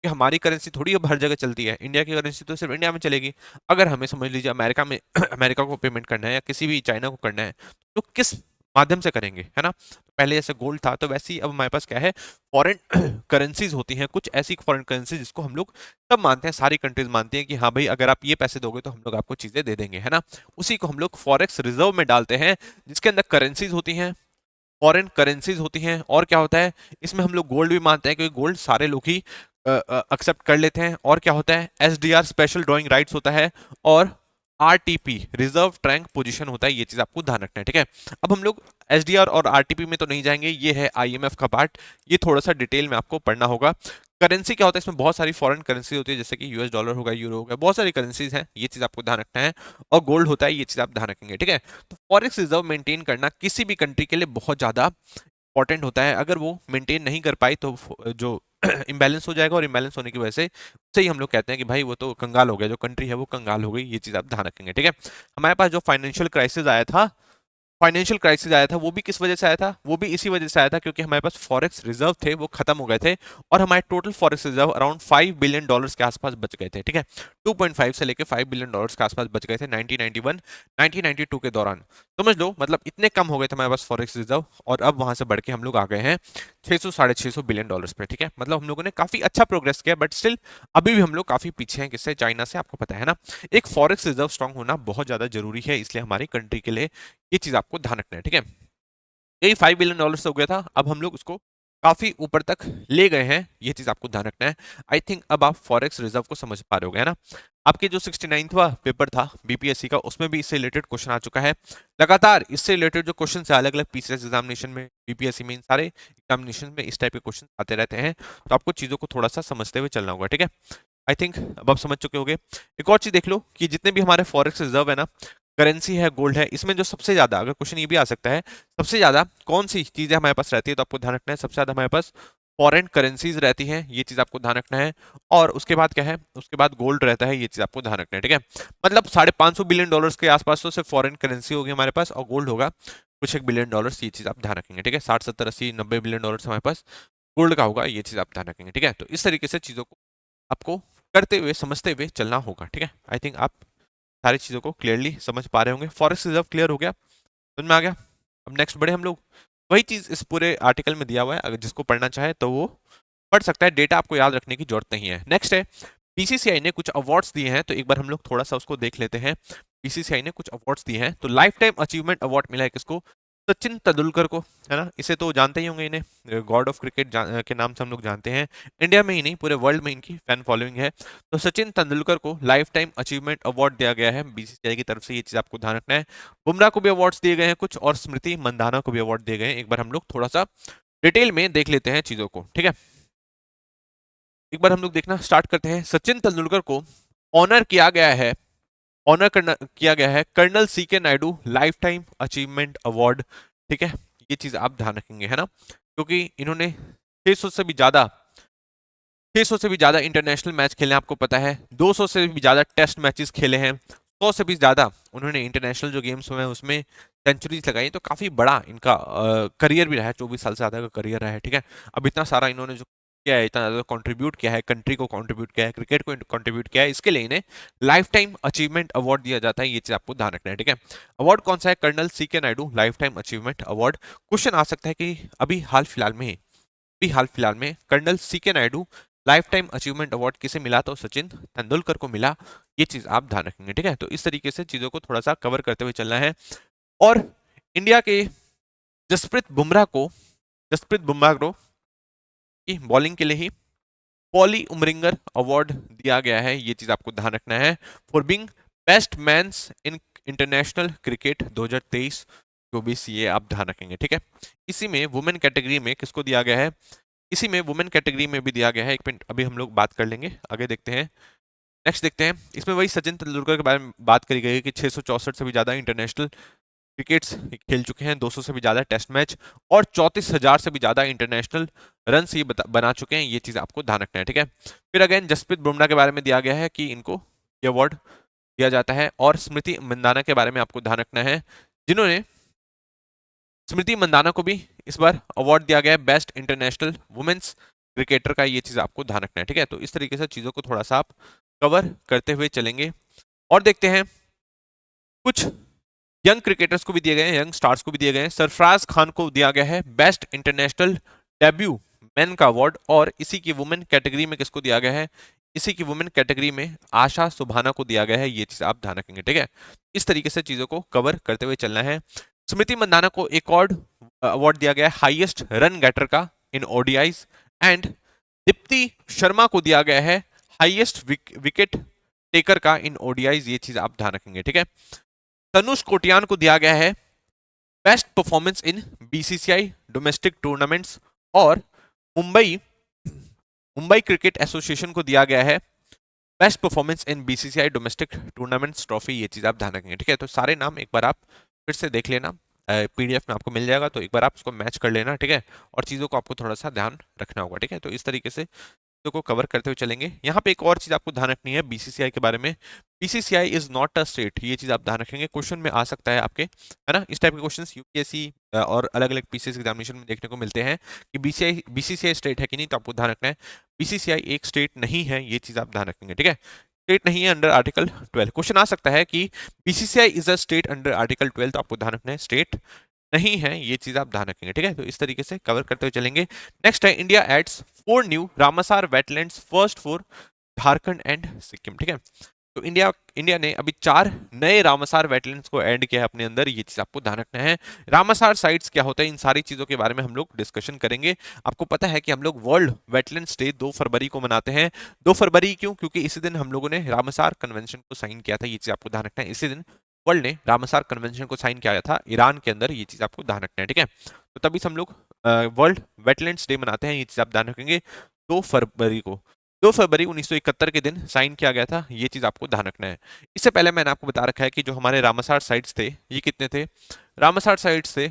कि हमारी करेंसी थोड़ी अब हर जगह चलती है, इंडिया की करेंसी तो सिर्फ इंडिया में चलेगी। अगर हमें समझ लीजिए अमेरिका में अमेरिका को पेमेंट करना है या किसी भी चाइना को करना है, तो किस माध्यम से करेंगे, है ना? पहले जैसे गोल्ड था, तो वैसे ही अब हमारे पास क्या है, फॉरेन करेंसीज होती हैं, कुछ ऐसी फॉरेन करेंसी जिसको हम लोग सब मानते हैं, सारी कंट्रीज मानती हैं कि हाँ भाई अगर आप ये पैसे दोगे तो हम लोग आपको चीजें दे देंगे, है ना? उसी को हम लोग फॉरेक्स रिजर्व में डालते हैं, जिसके अंदर करेंसीज होती हैं, फॉरेन करेंसीज होती हैं। और क्या होता है, इसमें हम लोग गोल्ड भी मानते हैं, क्योंकि गोल्ड सारे लोग ही एक्सेप्ट कर लेते हैं। और क्या होता है, एसडीआर स्पेशल ड्राइंग राइट्स होता है, और आरटीपी रिजर्व ट्रैंक पोजीशन होता है। ये चीज आपको ध्यान रखना है, ठीक है? अब हम लोग एसडीआर और आरटीपी में तो नहीं जाएंगे, ये है आईएमएफ का पार्ट, ये थोड़ा सा डिटेल में आपको पढ़ना होगा। करेंसी क्या होता है, इसमें बहुत सारी फॉरेन करेंसी होती है, जैसे कि यूएस डॉलर होगा, यूरो होगा, बहुत सारी करेंसीज हैं, ये चीज आपको ध्यान रखना है। और गोल्ड होता है, ये चीज आप ध्यान रखेंगे, ठीक है? तो फॉरेक्स रिजर्व मेंटेन करना किसी भी कंट्री के लिए बहुत ज्यादा इंपॉर्टेंट होता है। अगर वो मेंटेन नहीं कर पाई तो जो इम्बैलेंस हो जाएगा, और इम्बैलेंस होने की वजह से उससे ही हम लोग कहते हैं कि भाई वो तो कंगाल हो गया, जो कंट्री है वो कंगाल हो गई। ये चीज आप ध्यान रखेंगे, ठीक है? हमारे पास जो फाइनेंशियल क्राइसिस आया था, वो भी किस वजह से आया था, वो भी इसी वजह से आया था क्योंकि हमारे पास फॉरेक्स रिजर्व थे, वो खत्म हो गए थे, और हमारे total forex reserve around 5 billion dollars के आसपास बच गए थे, ठीक है? 2.5 से लेके 5 बिलियन डॉलर्स के आसपास बच गए थे 1991 1992 के दौरान। समझ लो, मतलब इतने कम हो गए थे हमारे पास फॉरेक्स रिजर्व, और अब वहां से बढ़ के हम लोग आ गए हैं 600 साढ़े 600 बिलियन डॉलर्स पे, ठीक है? मतलब हम लोगों ने काफी अच्छा प्रोग्रेस किया, बट स्टिल अभी भी हम लोग काफी पीछे हैं, किससे? चाइना से, आपको पता है ना? एक फॉरेक्स रिजर्व स्ट्रांग होना बहुत ज्यादा जरूरी है, इसलिए हमारी कंट्री के लिए ये चीज आपको ध्यान रखना है, ठीक है? यही 5 बिलियन डॉलर हो गया था, अब हम लोग उसको काफी ऊपर तक ले गए हैं, ये चीज आपको ध्यान रखना है। आई थिंक अब आप फॉरेक्स रिजर्व को समझ पा रहे होगे, है ना? आपके जो 69वां पेपर था बीपीएससी का, उसमें भी इससे रिलेटेड क्वेश्चन आ चुका है। लगातार इससे रिलेटेड जो क्वेश्चन है अलग अलग पीसीएस एग्जामिनेशन में, बीपीएससी में, इन सारे एग्जामिनेशन में इस टाइप के क्वेश्चन आते रहते हैं, तो आपको चीजों को थोड़ा सा समझते हुए चलना होगा, ठीक है? आई थिंक अब आप समझ चुके होंगे। एक और चीज देख लो कि जितने भी हमारे फॉरेक्स रिजर्व है ना, करेंसी है, गोल्ड है, इसमें जो सबसे ज्यादा, अगर क्वेश्चन ये भी आ सकता है, सबसे ज्यादा कौन सी चीजें हमारे पास रहती है, तो आपको ध्यान रखना है सबसे ज्यादा हमारे पास फॉरेन करेंसीज रहती हैं, ये चीज आपको ध्यान रखना है। और उसके बाद क्या है, उसके बाद गोल्ड रहता है, ये चीज आपको ध्यान रखना है, ठीक है? मतलब 550 बिलियन डॉलर्स के आसपास तो सिर्फ फॉरेन करेंसी होगी हमारे पास, और गोल्ड होगा कुछ एक बिलियन डॉलर्स, ये चीज आप ध्यान रखेंगे, ठीक है? 60 70 80 90 बिलियन डॉलर्स हमारे पास गोल्ड का होगा, ये चीज आप ध्यान रखेंगे, ठीक है? तो इस तरीके से चीजों को आपको करते हुए, समझते हुए चलना होगा, ठीक है? आई थिंक आप सारी चीजों को क्लियरली समझ पा रहे होंगे। फॉरेस्ट रिजर्व क्लियर हो गया, समझ में आ गया? अब नेक्स्ट बढ़े हम लोग। वही चीज इस पूरे आर्टिकल में दिया हुआ है, अगर जिसको पढ़ना चाहे तो वो पढ़ सकता है, डेटा आपको याद रखने की जरूरत नहीं है। नेक्स्ट है, बीसीसीआई ने कुछ अवार्ड्स दिए हैं, तो एक बार हम लोग थोड़ा सा उसको देख लेते हैं। बीसीसीआई ने कुछ अवार्ड्स दिए हैं, तो लाइफ टाइम अचीवमेंट अवार्ड मिला है किसको? सचिन तेंदुलकर को, है ना? इसे तो जानते ही होंगे, इन्हें गॉड ऑफ क्रिकेट के नाम से हम लोग जानते हैं। इंडिया में ही नहीं, पूरे वर्ल्ड में इनकी फैन फॉलोइंग है। तो सचिन तेंदुलकर को लाइफ टाइम अचीवमेंट अवार्ड दिया गया है बीसीसीआई की तरफ से, ये चीज आपको ध्यान रखना है। बुमराह को भी अवार्ड्स दिए गए हैं कुछ, और स्मृति मंदाना को भी अवार्ड दिए गए हैं। एक बार हम लोग थोड़ा सा डिटेल में देख लेते हैं चीजों को, ठीक है? एक बार हम लोग देखना स्टार्ट करते हैं। सचिन तेंदुलकर को ऑनर किया गया है, किया गया है colonel C K Naidu lifetime achievement award, ठीक है? ये चीज आप ध्यान रखेंगे, है ना? क्योंकि इन्होंने 600 से भी ज्यादा 600 से भी ज्यादा इंटरनेशनल मैच खेले हैं, आपको पता है, 200 से भी ज्यादा टेस्ट मैचेस खेले हैं, 100 से भी ज्यादा उन्होंने इंटरनेशनल जो गेम्स हुए हैं उसमें सेंचुरीज लगाई, तो काफी बड़ा इनका करियर भी रहा है, 24 साल से ज्यादा का करियर रहा है, ठीक है? अब इतना सारा इन्होंने जो किया है, इतना ज्यादा कंट्रीब्यूट किया है, कंट्री को कंट्रीब्यूट किया है, क्रिकेट को कंट्रीब्यूट किया है, इसके लिए इन्हें लाइफ टाइम अचीवमेंट अवार्ड दिया जाता है, ये चीज आपको ध्यान रखना है, ठीक है? अवार्ड कौन सा है? Colonel C K Naidu lifetime achievement award. Question आ सकता है कि अभी हाल फिलहाल में colonel C K Naidu lifetime achievement award किसे मिला? तो सचिन तेंदुलकर को मिला, ये चीज आप ध्यान रखेंगे, ठीक है? तो इस तरीके से चीजों को थोड़ा सा कवर करते हुए चलना है। और इंडिया के जसप्रीत बुमराह को की बॉलिंग के लिए ही पॉली उमरिंगर अवार्ड दिया गया है, ये चीज आपको ध्यान रखना है, for being best men's in international cricket 2023 24, ये आप ध्यान रखेंगे, ठीक है? इसी में वुमेन कैटेगरी में किसको दिया गया है? इसी में वुमेन कैटेगरी में भी दिया गया है, एक मिनट अभी हम लोग बात कर लेंगे, आगे देखते हैं। नेक्स्ट देखते हैं, इसमें वही सचिन तेंदुलकर के बारे में बात करी गई है कि 664 से भी ज्यादा इंटरनेशनल क्रिकेट्स खेल चुके हैं, 200 से भी ज्यादा टेस्ट मैच, और 34,000 से भी ज्यादा इंटरनेशनल रन ये बना चुके हैं, ये चीज आपको ध्यान रखना है, ठीक है? फिर अगेन जसप्रीत बुमराह के बारे में दिया गया है कि इनको ये अवार्ड दिया जाता है। और स्मृति मंदाना के बारे में आपको ध्यान रखना है, जिन्होंने स्मृति मंदाना को भी इस बार अवार्ड दिया गया है बेस्ट इंटरनेशनल वुमेन्स क्रिकेटर का, ये चीज आपको ध्यान रखना है, ठीक है। तो इस तरीके से चीजों को थोड़ा सा आप कवर करते हुए चलेंगे। और देखते हैं कुछ यंग क्रिकेटर्स को भी दिए गए हैं, यंग स्टार्स को भी दिए गए हैं। सरफराज खान को दिया गया है बेस्ट इंटरनेशनल डेब्यू मैन का अवार्ड, और इसी की वुमेन कैटेगरी में किसको दिया गया है, इसी की वुमेन कैटेगरी में आशा सुभाना को दिया गया है, ये चीज आप ध्यान रखेंगे, ठीक है। इस तरीके से चीजों को कवर करते हुए चलना है। स्मृति मंदाना को एक और अवार्ड दिया गया है हाईएस्ट रन गेटर का इन ओडीआईज, एंड दीप्ति शर्मा को दिया गया है हाईएस्ट विकेट टेकर का इन ओडीआईज, ये चीज आप ध्यान रखेंगे, ठीक है। तनुष कोटियान को दिया गया है best performance in BCCI domestic tournaments, और मुंबई मुंबई क्रिकेट एसोसिएशन को दिया गया है best performance in BCCI domestic tournaments trophy, ये चीज आप ध्यान रखेंगे, ठीक है। तो सारे नाम एक बार आप फिर से देख लेना, पीडीएफ में आपको मिल जाएगा, तो एक बार आप उसको मैच कर लेना, ठीक है। और चीजों को आपको थोड़ा सा ध्यान रखना होगा, ठीक है। तो इस तरीके से को कवर करते हुए चलेंगे। यहाँ पे एक और चीज आपको ध्यान रखनी है बीसीसीआई के बारे में, BCCI is not a state, ये चीज आप ध्यान रखेंगे, क्वेश्चन में आ सकता है आपके, है ना। इस टाइप के क्वेश्चंस यूपीएससी और अलग अलग पीसीएस एग्जामिनेशन में देखने को मिलते हैं कि बीसीसीआई स्टेट है कि नहीं, तो आपको ध्यान रखना है बीसीसीआई एक स्टेट नहीं है, ये चीज आप ध्यान रखेंगे, ठीक है। स्टेट नहीं है अंडर आर्टिकल 12, क्वेश्चन आ सकता है कि BCCI is a state under article 12, तो आपको ध्यान रखना है स्टेट नहीं है, ये चीज आप ध्यान रखेंगे, ठीक है। तो इस तरीके से कवर करते हुए चलेंगे। नेक्स्ट है India adds 4 new Ramsar wetlands first for Jharkhand and Sikkim, ठीक है। तो इंडिया ने अभी 4 नए रामासार वेटलैंड्स को ऐड किया है अपने अंदर, ये चीज आपको ध्यान रखना है। रामासार साइट्स क्या होता है, इन सारी चीजों के बारे में हम लोग डिस्कशन करेंगे। आपको पता है कि हम लोग वर्ल्ड वेटलैंड्स डे 2 फरवरी को मनाते हैं। 2 फरवरी क्यों, क्योंकि इसी दिन हम लोगों ने रामासार कन्वेंशन को साइन किया था, ये चीज आपको ध्यान रखना है। इसी दिन वर्ल्ड ने रामसार कन्वेंशन को साइन किया था ईरान के अंदर, ये चीज आपको ध्यान रखना है, ठीक है। तो तभी हम लोग वर्ल्ड वेटलैंड्स डे मनाते हैं, ये चीज आप ध्यान रखेंगे। 2 फरवरी को 2 फरवरी 1971 के दिन साइन किया गया था, ये चीज आपको ध्यान रखना है। इससे पहले मैंने आपको बता रखा है कि जो हमारे रामसार साइट्स थे ये कितने थे, रामसार साइट्स थे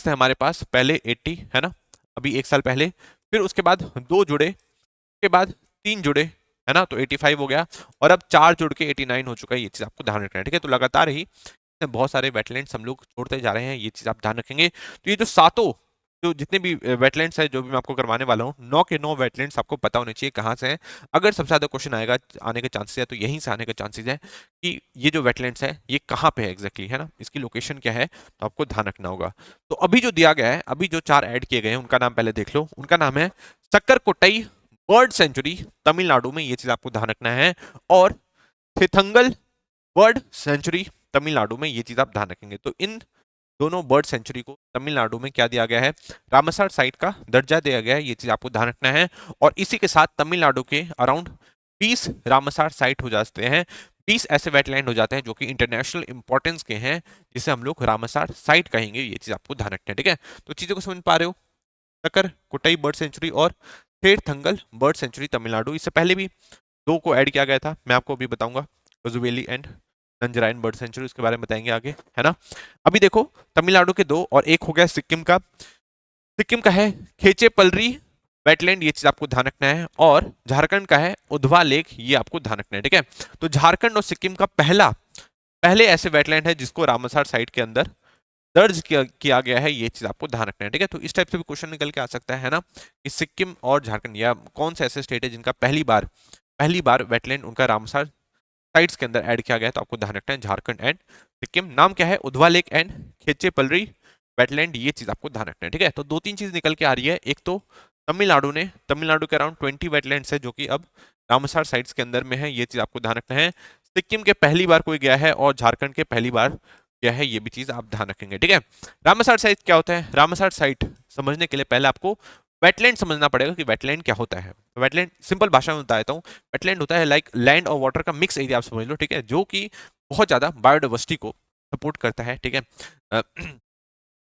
हमारे पास पहले 80, है ना, अभी 1 साल पहले, फिर उसके बाद 2 जुड़े, उसके बाद 3 जुड़े, है ना, तो 85 हो गया, और अब 4 जुड़ के 89 हो चुका है, ये चीज आपको ध्यान रखना है, ठीक है। तो लगातार ही बहुत सारे वेटलैंड्स हम लोग छोड़ते जा रहे हैं, ये चीज आप ध्यान रखेंगे। तो ये जो सातों जो जितने भी वेटलैंड्स है जो भी मैं आपको करवाने वाला हूँ, 9 के 9 वेटलैंड्स आपको पता होने चाहिए कहाँ से हैं। अगर सबसे ज्यादा क्वेश्चन आएगा आने के चांसेस है तो यहीं से आने के चांसेस है कि ये जो वेटलैंड्स है ये कहाँ पे है एग्जैक्टली, है ना, इसकी लोकेशन क्या है, तो आपको ध्यान रखना होगा। तो अभी जो दिया गया है, अभी जो 4 ऐड किए गए हैं उनका नाम पहले देख लो। उनका नाम है सक्करकोट्टई बर्ड सेंचुरी तमिलनाडु में, ये चीज आपको ध्यान रखना है, और थिथंगल बर्ड सेंचुरी तमिलनाडु में, ये चीज आप ध्यान रखेंगे। तो इन दोनों बर्ड सेंचुरी को तमिलनाडु में क्या दिया गया है, रामसर साइट का दर्जा दिया गया है, ये चीज आपको ध्यान रखना है। और इसी के साथ तमिलनाडु के अराउंड 20 रामसर साइट हो जाते हैं, 20 ऐसे वेटलैंड हो जाते हैं जो कि इंटरनेशनल इंपॉर्टेंस के हैं, जिसे हम लोग रामसर साइट कहेंगे, ये चीज आपको ध्यान रखना है, ठीक है। तो चीजों को समझ पा रहे हो, सक्कर कोटाई बर्ड सेंचुरी और थेरथंगल बर्ड सेंचुरी तमिलनाडु, इससे पहले भी 2 को ऐड किया गया था, मैं आपको अभी बताऊंगा, कोजुवेली एंड नंजराइन बर्ड सेंचुरी, उसके बारे में बताएंगे आगे, है ना। अभी देखो तमिलनाडु के 2 और एक हो गया सिक्किम का, सिक्किम का है खेचेपलरी वेटलैंड, ये चीज आपको ध्यान रखना है, और झारखंड का है उधवा लेक, ये आपको ध्यान रखना है, ठीक है। तो झारखंड और सिक्किम का पहले ऐसे वेटलैंड है जिसको रामसर साइट के अंदर दर्ज किया गया है, ये चीज आपको ध्यान रखना है, ठीक है। तो इस टाइप से भी क्वेश्चन निकल के आ सकता है ना, कि सिक्किम और झारखंड या कौन से ऐसे स्टेट है जिनका पहली बार वेटलैंड उनका रामसर साइट्स के अंदर ऐड किया गया है, तो आपको ध्यान रखना है झारखंड एंड सिक्किम। नाम क्या है, उधवा लेक एंड खेचेपलरी वेटलैंड, ये चीज आपको ध्यान रखना है, ठीक है। तो 2-3 चीज निकल के आ रही है, एक तो तमिलनाडु के अराउंड 20 वेटलैंड्स है जो कि अब रामसर साइट्स के अंदर में है, ये चीज आपको ध्यान रखना है। सिक्किम के पहली बार कोई गया है और झारखंड के पहली बार गया है, ये भी चीज आप ध्यान रखेंगे, ठीक है। रामसर साइट क्या होता है, रामसर साइट समझने के लिए पहले आपको वेटलैंड समझना पड़ेगा कि वेटलैंड क्या होता है। वेटलैंड सिंपल भाषा में बता देता हूँ, वेटलैंड होता है लाइक लैंड और वाटर का मिक्स एरिया, आप समझ लो, ठीक है, जो कि बहुत ज्यादा बायोडाइवर्सिटी को सपोर्ट करता है, ठीक है।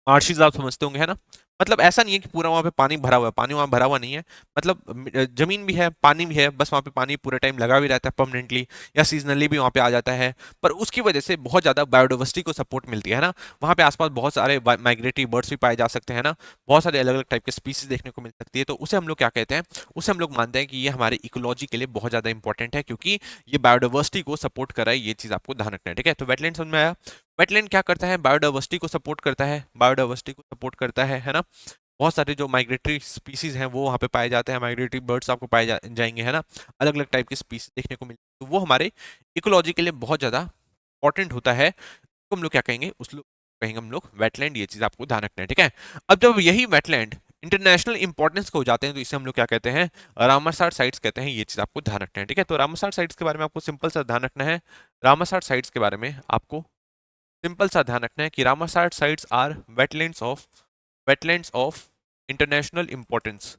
मार्शीज आप समझते होंगे, है ना, मतलब ऐसा नहीं है कि पूरा वहाँ पे पानी भरा हुआ है, पानी वहाँ भरा हुआ नहीं है। मतलब जमीन भी है, पानी भी है, बस वहाँ पे पानी पूरे टाइम लगा भी रहता है परमानेंटली, या सीजनली भी वहाँ पे आ जाता है। पर उसकी वजह से बहुत ज़्यादा बायोडाइवर्सिटी को सपोर्ट मिलती है ना। वहाँ पे आसपास बहुत सारे माइग्रेटरी बर्ड्स भी पाए जा सकते हैं ना, बहुत सारे अलग अलग टाइप के स्पीसीज देखने को मिल सकती है। तो उसे हम लोग क्या कहते हैं, उसे हम लोग मानते हैं कि ये हमारे इकोलॉजी के लिए बहुत ज़्यादा इंपॉर्टेंट है, क्योंकि ये बायोडाइवर्सिटी को सपोर्ट कर रहा है। ये चीज़ आपको ध्यान रखना है, ठीक है। तो वेटलैंड समझ में आया। वेटलैंड क्या करता है, बायोडाइवर्सिटी को सपोर्ट करता है, बायोडाइवर्सिटी को सपोर्ट करता है ना। बहुत सारे जो माइग्रेटरी स्पीसीज हैं वो वहाँ पे पाए जाते हैं, माइग्रेटरी बर्ड्स आपको जाएंगे, है ना। अलग अलग टाइप के स्पीसीज देखने को मिलते हैं, तो वो हमारे इकोलॉजी के लिए बहुत ज़्यादा इंपॉर्टेंट होता है। तो हम लोग क्या कहेंगे, उस लोग कहेंगे हम लोग वेटलैंड। ये चीज़ आपको ध्यान रखना है, ठीक है। अब जब यही वेटलैंड इंटरनेशनल इंपॉर्टेंस को हो जाते हैं, तो इसे हम लोग क्या कहते हैं, रामसर साइट्स कहते हैं। ये चीज़ आपको ध्यान रखना है, ठीक है। तो रामसर साइट्स के बारे में आपको सिंपल सा ध्यान रखना है। रामसर साइट्स के बारे में आपको सिंपल सा ध्यान रखना है कि Ramsar sites are wetlands of international importance,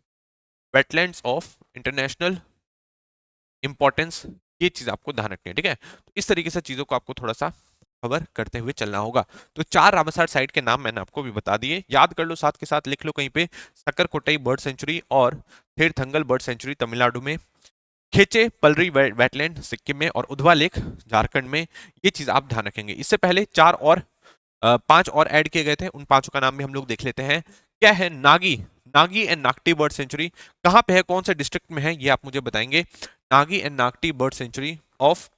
wetlands of international importance. ये चीज आपको ध्यान रखनी है, ठीक है। तो इस तरीके से चीजों को आपको थोड़ा सा कवर करते हुए चलना होगा। तो 4 रामसर साइट के नाम मैंने आपको भी बता दिए, याद कर लो, साथ के साथ लिख लो कहीं पे। सक्कर बर्ड सेंचुरी और थेरथंगल बर्ड सेंचुरी तमिलनाडु में, खेचे पलरी वेटलैंड सिक्किम में, और उधवा लेक झारखंड में। ये चीज आप ध्यान रखेंगे। इससे पहले 5 और ऐड किए गए थे, उन 5 का नाम भी हम लोग देख लेते हैं। क्या है, Nagi, Nagi and Nagti bird sanctuary कहाँ पे है, कौन से डिस्ट्रिक्ट में है, ये आप मुझे बताएंगे। Nagi and Nagti bird sanctuary of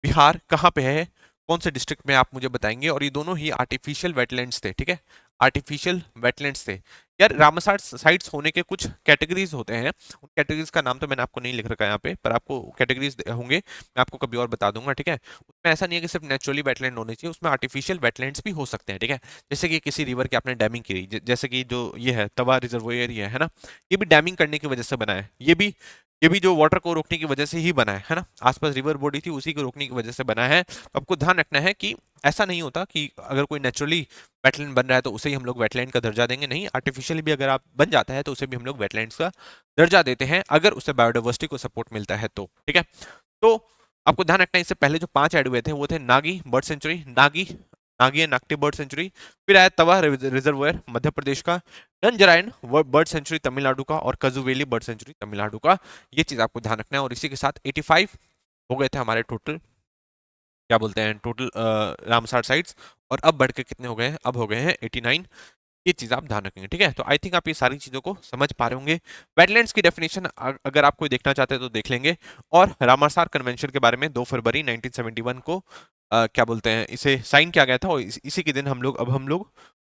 Bihar कहाँ पे है, कौन से डिस्ट्रिक्ट में, आप मुझे बताएंगे। और ये दोनों ही आर्टिफिशियल वेटलैंड्स थे, ठीक है, आर्टिफिशियल वेटलैंड्स थे। यार रामसर साइट्स होने के कुछ कैटेगरीज होते हैं, उन कैटेगरीज का नाम तो मैंने आपको नहीं लिख रखा है यहाँ पे, पर आपको कैटेगरीज होंगे, मैं आपको कभी और बता दूंगा, ठीक है। उसमें ऐसा नहीं है कि सिर्फ नेचुरली वेटलैंड होने चाहिए, उसमें आर्टिफिशियल वेटलैंड्स भी हो सकते हैं, ठीक है। जैसे कि किसी रिवर की आपने डैमिंग की, जैसे कि जो ये है तवा रिजर्वोयर है ना, ये भी डैमिंग करने की वजह से बना है। ये भी जो वाटर को रोकने की वजह से ही बना है ना, आसपास रिवर बॉडी थी उसी को रोकने की वजह से बना है। तो आपको ध्यान रखना है कि ऐसा नहीं होता कि अगर कोई नेचुरली वेटलैंड बन रहा है तो उसे ही हम लोग वेटलैंड का दर्जा देंगे, नहीं। आर्टिफिशियली भी अगर आप बन जाता है तो उसे भी हम लोग वेटलैंड्स का दर्जा देते हैं, अगर उसे बायोडाइवर्सिटी को सपोर्ट मिलता है तो, ठीक है। तो आपको ध्यान रखना है, इससे पहले जो 5 ऐड हुए थे वो थे Nagi bird sanctuary, Nagi and Nagti bird sanctuary. फिर आया तवा रिजर्वोयर मध्य प्रदेश का, नंजरायन बर्ड सेंचुरी तमिलनाडु का, और कजुवेली बर्ड सेंचुरी तमिलनाडु का। ये चीज आपको ध्यान रखना है। और इसी के साथ 85 हो गए थे हमारे टोटल, क्या बोलते हैं, टोटल रामसर साइट्स। और अब बढ़ के कितने हो गए हैं, अब हो गए हैं 89। ये चीज आप ध्यान रखेंगे, ठीक है। तो आई थिंक आप ये सारी चीजों को समझ पा रहे होंगे। वेटलैंड्स की डेफिनेशन अगर आप कोई देखना चाहते हैं तो देख लेंगे। और रामसर कन्वेंशन के बारे में 2 फरवरी 1971 को क्या बोलते हैं, इसे साइन किया गया था, और इसी के दिन हम लोग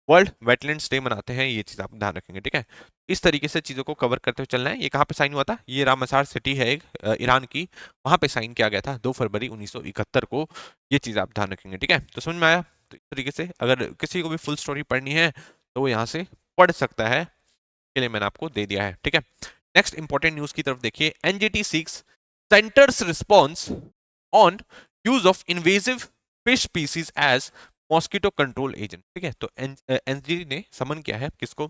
वर्ल्ड वेटलैंड्स डे मनाते हैं। ये चीज आप ध्यान रखेंगे, ठीक है। इस तरीके से चीजों को कवर करते हुए चलना है। ये कहाँ पे साइन हुआ था, ये रामसर सिटी है एक, ईरान की, वहां पे साइन किया गया था 2 फरवरी 1971 को। ये चीज आप ध्यान रखेंगे, ठीक है। तो समझ में आया। तो इस तरीके से अगर किसी को भी फुल स्टोरी पढ़नी है तो वो यहाँ से पढ़ सकता है, के लिए मैंने आपको दे दिया है, ठीक है। नेक्स्ट इंपॉर्टेंट न्यूज की तरफ देखिए। NGT seeks centre's response on use of invasive fish species as mosquito control agent, ठीक है। तो एनजीटी ने समन किया है किसको,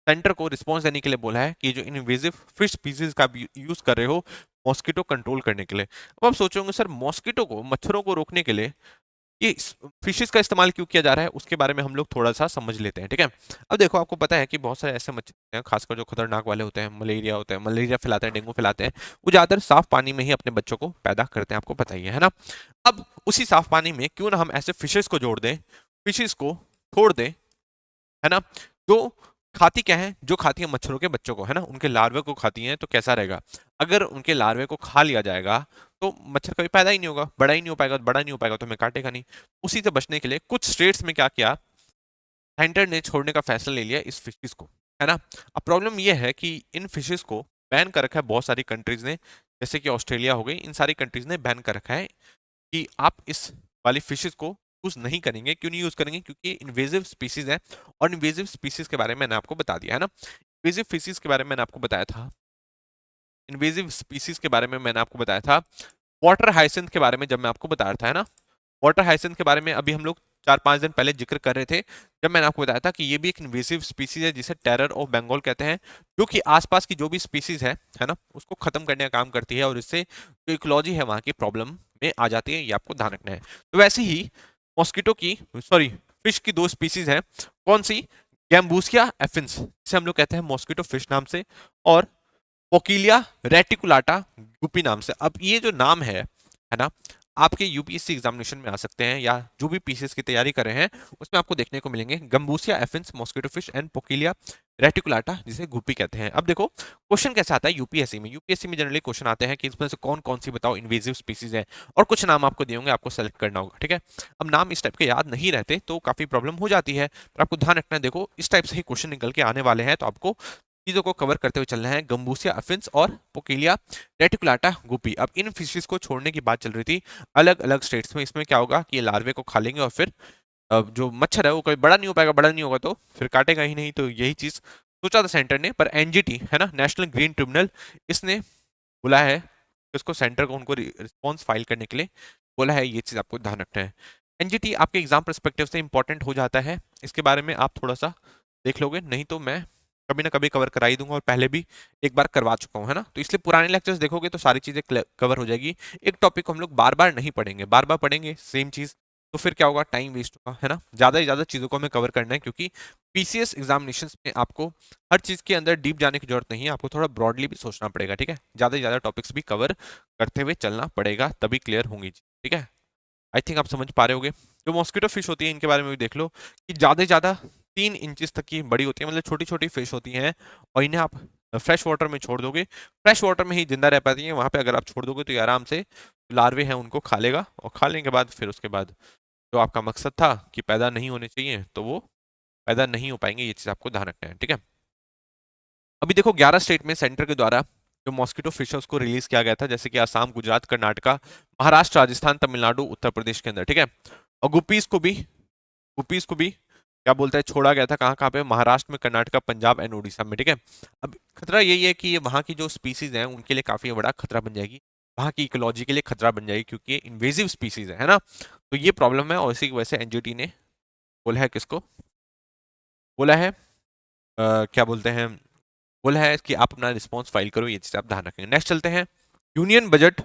सेंटर को रिस्पॉन्स देने के लिए बोला है कि जो इन्वेजिव फिश स्पीसीज का यूज कर रहे हो मॉस्किटो कंट्रोल करने के लिए। अब आप सोचोगे सर मॉस्किटो को, मच्छरों को रोकने के लिए ये फिशेस का इस्तेमाल क्यों किया जा रहा है, उसके बारे में हम लोग थोड़ा सा समझ लेते हैं, ठीक है। अब देखो आपको पता है कि बहुत सारे ऐसे मच्छर हैं, खासकर जो खतरनाक वाले होते हैं, मलेरिया होता है, मलेरिया फैलाते हैं, डेंगू फैलाते हैं, वो ज्यादातर साफ पानी में ही अपने बच्चों को पैदा करते हैं, आपको पता ही है ना। अब उसी साफ पानी में क्यों ना हम ऐसे फिशेस को जोड़ दें, फिशेस को छोड़ दें, है ना, जो खाती क्या है, जो खाती है मच्छरों के बच्चों को, है ना, उनके लार्वे को खाती हैं। तो कैसा रहेगा, अगर उनके लार्वे को खा लिया जाएगा तो मच्छर कभी पैदा ही नहीं होगा, बड़ा ही नहीं हो पाएगा, बड़ा नहीं हो पाएगा तो हमें काटेगा नहीं। उसी से बचने के लिए कुछ स्टेट्स में क्या किया, सेंटर ने छोड़ने का फैसला ले लिया इस फिशेस को, है ना। अब प्रॉब्लम यह है कि इन फिशेस को बैन कर रखा है बहुत सारी कंट्रीज ने, जैसे कि ऑस्ट्रेलिया हो गई, इन सारी कंट्रीज ने बैन कर रखा है कि आप इस वाली फिशेस को यूज नहीं करेंगे। क्यों नहीं यूज करेंगे, क्योंकि इन्वेजिव स्पीसीज है। और इन्वेजिव स्पीसीज के बारे में मैंने आपको बता दिया है ना, इन्वेजिव फिशेस के बारे में मैंने आपको बताया था, इन्वेजिव स्पीसीज के बारे में मैंने आपको बताया था, वाटर हाइसिंथ के बारे में जब मैं आपको बता रहा था, है ना। वाटर हाइसिंथ के बारे में अभी हम लोग 4-5 दिन पहले जिक्र कर रहे थे, जब मैंने आपको बताया था कि ये भी एक इन्वेसिव स्पीसीज है जिसे टेरर ऑफ बंगाल कहते हैं, जो कि आसपास की जो भी स्पीसीज है ना, उसको खत्म करने का काम करती है, और इससे जो इकोलॉजी है वहां की प्रॉब्लम में आ जाती है। ये आपको ध्यान रखना है। तो वैसे ही मॉस्किटो की, सॉरी, फिश की 2 स्पीसीज हैं, कौन सी, गैम्बूसिया एफिन्स, जिसे हम लोग कहते हैं मॉस्किटो फिश नाम से, और पोकिलिया रेटिकुलाटा गुपी नाम से। अब ये जो नाम है ना, आपके यूपीएससी एग्जामिनेशन में आ सकते हैं, या जो भी पीसीएस की तैयारी कर रहे हैं उसमें आपको देखने को मिलेंगे। Gambusia affinis, mosquito fish and Poecilia reticulata, जिसे गुपी कहते हैं। अब देखो क्वेश्चन कैसे आता है यूपीएससी में। यूपीएससी में जनरली क्वेश्चन आते हैं कि इसमें से कौन कौन सी बताओ इन्वेजिव स्पीसीज है, और कुछ नाम आपको दिए होंगे, आपको सेलेक्ट करना होगा, ठीक है। अब नाम इस टाइप के याद नहीं रहते तो काफी प्रॉब्लम हो जाती है, पर आपको ध्यान रखना है। देखो इस टाइप से ही क्वेश्चन निकल के आने वाले हैं, तो आपको चीजों को कवर करते हुए चलना है। गंबूसिया एफिन्स और पोकिलिया रेटिकुलाटा गुपी। अब इन फिशेस को छोड़ने की बात चल रही थी अलग अलग स्टेट्स में। इसमें क्या होगा कि ये लार्वे को खा लेंगे, और फिर जो मच्छर है वो कभी बड़ा नहीं हो पाएगा, बड़ा नहीं होगा तो फिर काटेगा ही नहीं। तो यही चीज सोचा था सेंटर ने, पर एनजीटी है ना, नेशनल ग्रीन ट्रिब्यूनल, इसने बोला है कि उसको सेंटर को उनको रिस्पॉन्स फाइल करने के लिए बोला है। ये चीज आपको ध्यान रखना है। एनजीटी आपके एग्जाम परस्पेक्टिव से इंपॉर्टेंट हो जाता है, इसके बारे में आप थोड़ा सा देख लोगे, नहीं तो मैं कभी ना कभी कवर करा ही दूंगा, और पहले भी एक बार करवा चुका हूं, है ना। तो इसलिए पुराने लेक्चर्स देखोगे तो सारी चीजें कवर हो जाएगी। एक टॉपिक को हम लोग बार बार नहीं पढ़ेंगे, बार बार पढ़ेंगे सेम चीज तो फिर क्या होगा, टाइम वेस्ट होगा, है ना। ज्यादा से ज्यादा चीजों को हमें कवर करना है, क्योंकि पीसीएस एग्जामिनेशन में आपको हर चीज के अंदर डीप जाने की जरूरत नहीं है, आपको थोड़ा ब्रॉडली भी सोचना पड़ेगा, ठीक है। ज्यादा से ज्यादा टॉपिक्स भी कवर करते हुए चलना पड़ेगा, तभी क्लियर होंगी, ठीक है। आई थिंक आप समझ पा रहे होगे। जो मॉस्किटो फिश होती है इनके बारे में भी देख लो कि ज्यादा से ज्यादा 3 इंचेस तक की बड़ी होती है, मतलब छोटी छोटी फिश होती हैं, और इन्हें आप फ्रेश वाटर में छोड़ दोगे, फ्रेश वाटर में ही जिंदा रह पाती हैं। वहां पे अगर आप छोड़ दोगे तो ये आराम से लार्वे हैं उनको खा लेगा, और खा लेने के बाद फिर उसके बाद जो आपका मकसद था कि पैदा नहीं होने चाहिए, तो वो पैदा नहीं हो पाएंगे। ये चीज आपको ध्यान रखना है, ठीक है। अभी देखो 11 स्टेट में सेंटर के द्वारा जो मॉस्किटो फिश है उसको रिलीज किया गया था, जैसे कि आसाम, गुजरात, कर्नाटका, महाराष्ट्र, राजस्थान, तमिलनाडु, उत्तर प्रदेश के अंदर, ठीक है। और गुपीज को भी क्या बोलता है, छोड़ा गया था कहाँ कहाँ पे, महाराष्ट्र में, कर्नाटका, पंजाब एंड उड़ीसा में, ठीक है। अब खतरा यही है कि ये वहाँ की जो स्पीसीज हैं उनके लिए काफी बड़ा खतरा बन जाएगी, वहाँ की इकोलॉजी के लिए खतरा बन जाएगी, क्योंकि ये इन्वेजिव स्पीसीज है ना। तो ये प्रॉब्लम है, और इसी की वजह से एनजीटी ने बोला है, किसको बोला है, क्या बोलते हैं, बोला है कि आप अपना रिस्पॉन्स फाइल करो। ये चीज आप ध्यान रखेंगे। नेक्स्ट चलते हैं। Union budget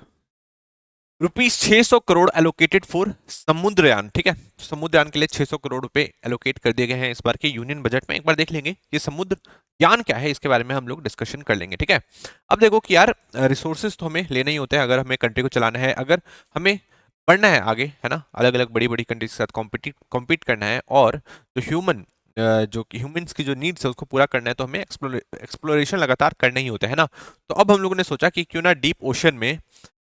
₹600 crore allocated for Samudrayaan, ठीक है। समुद्रयान के लिए 600 करोड़ रुपए एलोकेट कर दिए गए हैं इस बार के यूनियन बजट में। एक बार देख लेंगे ये समुद्रयान क्या है, इसके बारे में हम लोग डिस्कशन कर लेंगे, ठीक है। अब देखो कि यार रिसोर्सेज तो हमें लेने ही होते हैं अगर हमें कंट्री को चलाना है, अगर हमें बढ़ना है आगे, है ना, अलग अलग बड़ी बड़ी कंट्रीज के साथ कॉम्पीट करना है, और जो जो ह्यूमंस की जो नीड्स है उसको पूरा करना है, तो हमें एक्सप्लोरेशन लगातार करना ही होता है ना। तो अब हम लोगों ने सोचा कि क्यों ना डीप ओशन में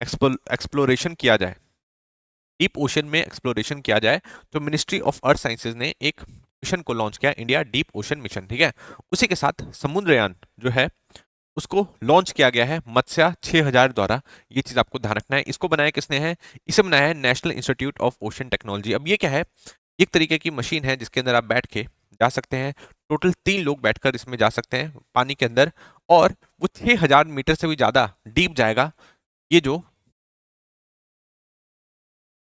एक्सप्लोरेशन किया जाए, डीप ओशन में एक्सप्लोरेशन किया जाए। तो मिनिस्ट्री ऑफ अर्थ साइंसेज ने एक मिशन को लॉन्च किया, इंडिया डीप ओशन मिशन, ठीक है। उसी के साथ समुद्रयान जो है उसको लॉन्च किया गया है मत्स्या 6000 द्वारा। ये चीज आपको ध्यान रखना है। इसको बनाया किसने है, इसे बनाया है national institute of ocean technology. अब ये क्या है, एक तरीके की मशीन है जिसके अंदर आप बैठ के जा सकते हैं। टोटल 3 लोग बैठकर इसमें जा सकते हैं पानी के अंदर, और वो 6000 मीटर से भी ज्यादा डीप जाएगा। ये जो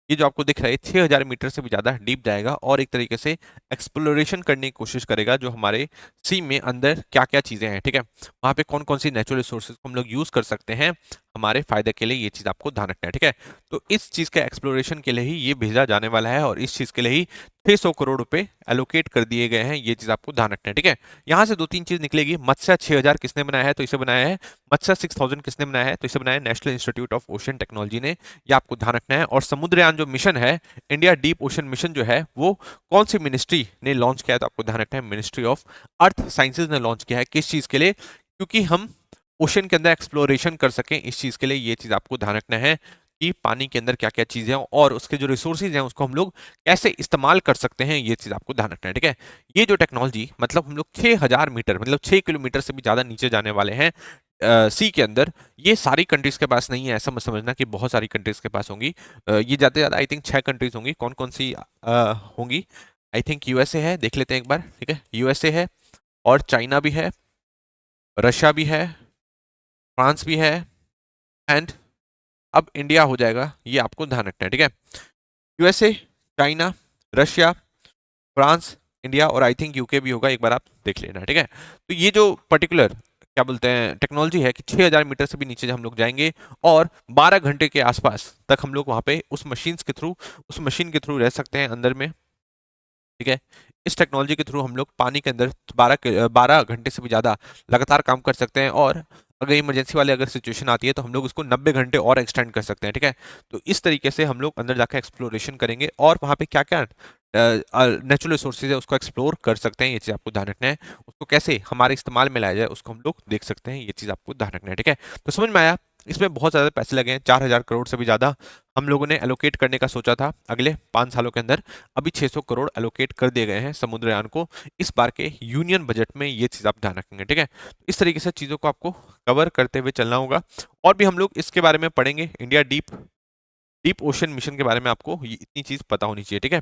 ये जो आपको दिख रहा है 6000 मीटर से भी ज्यादा डीप जाएगा, और एक तरीके से एक्सप्लोरेशन करने की कोशिश करेगा जो हमारे सी में अंदर क्या क्या चीजें हैं, ठीक है। वहां पे कौन कौन सी नेचुरल रिसोर्सेज को हम लोग यूज कर सकते हैं हमारे फायदे के लिए, ये चीज आपको ध्यान रखना है, ठीक है। तो इस चीज के एक्सप्लोरेशन के लिए ही ये भेजा जाने वाला है, और इस चीज के लिए ही 600 करोड़ रुपए एलोकेट कर दिए गए हैं। ये चीज आपको ध्यान रखना है, ठीक है। यहाँ से 2-3 चीज निकलेगी। मत्स्या 6000 किसने बनाया है, तो इसे बनाया है मत्स्या 6000 किसने बनाया है, तो इसे बनाया है national institute of ocean technology ने। ये आपको ध्यान रखना है। और समुद्रयान जो मिशन है, इंडिया डीप ओशन मिशन जो है, वो कौन सी मिनिस्ट्री ने लॉन्च किया है, तो आपको ध्यान रखना है मिनिस्ट्री ऑफ अर्थ साइंसेज ने लॉन्च किया है। किस चीज के लिए, क्योंकि हम ओशन के अंदर एक्सप्लोरेशन कर सकें, इस चीज के लिए। ये चीज आपको ध्यान रखना है कि पानी के अंदर क्या क्या चीजें हैं, और उसके जो रिसोर्सेज हैं उसको हम लोग कैसे इस्तेमाल कर सकते हैं, ये चीज आपको ध्यान रखना है, ठीक है। ये जो टेक्नोलॉजी, मतलब हम लोग 6000 मीटर, मतलब 6 किलोमीटर से भी ज्यादा नीचे जाने वाले हैं सी के अंदर। ये सारी कंट्रीज के पास नहीं है, ऐसा मत समझना कि बहुत सारी कंट्रीज के पास होंगी। ये ज्यादा से ज्यादा आई थिंक 6 कंट्रीज होंगी। कौन कौन सी होंगी, आई थिंक यूएसए है, देख लेते हैं एक बार, ठीक है। यूएसए है, और चाइना भी है, रशिया भी है, फ्रांस भी है, एंड अब इंडिया हो जाएगा। ये आपको ध्यान रखना है, ठीक है। USA, China, Russia, France, India, और आई थिंक यूके भी होगा, एक बार आप देख लेना, ठीक है। तो ये जो पर्टिकुलर क्या बोलते हैं टेक्नोलॉजी है कि 6000 मीटर से भी नीचे हम लोग जाएंगे, और 12 घंटे के आसपास तक हम लोग वहां पे उस मशीन के थ्रू रह सकते हैं अंदर में, ठीक है। इस टेक्नोलॉजी के थ्रू हम लोग पानी के अंदर 12 घंटे से भी ज़्यादा लगातार काम कर सकते हैं, और अगर इमरजेंसी वाली अगर सिचुएशन आती है तो हम लोग उसको 90 घंटे और एक्सटेंड कर सकते हैं, ठीक है। तो इस तरीके से हम लोग अंदर जाकर एक्सप्लोरेशन करेंगे और वहाँ पे क्या-क्या नेचुरल रिसोर्सेज है उसको एक्सप्लोर कर सकते हैं, ये चीज़ आपको ध्यान रखना है। उसको कैसे हमारे इस्तेमाल में लाया जाए उसको हम लोग देख सकते हैं, ये चीज़ आपको ध्यान रखना है, ठीक है। तो समझ में आया? इसमें बहुत ज़्यादा पैसे लगे हैं, 4000 करोड़ से भी ज़्यादा हम लोगों ने एलोकेट करने का सोचा था अगले 5 सालों के अंदर। अभी 600 करोड़ एलोकेट कर दिए गए हैं समुद्रयान को इस बार के यूनियन बजट में, ये चीज़ आप ध्यान रखेंगे, ठीक है। इस तरीके से चीज़ों को आपको कवर करते हुए चलना होगा, और भी हम लोग इसके बारे में पढ़ेंगे। India deep deep ocean mission के बारे में आपको इतनी चीज़ पता होनी चाहिए, ठीक है।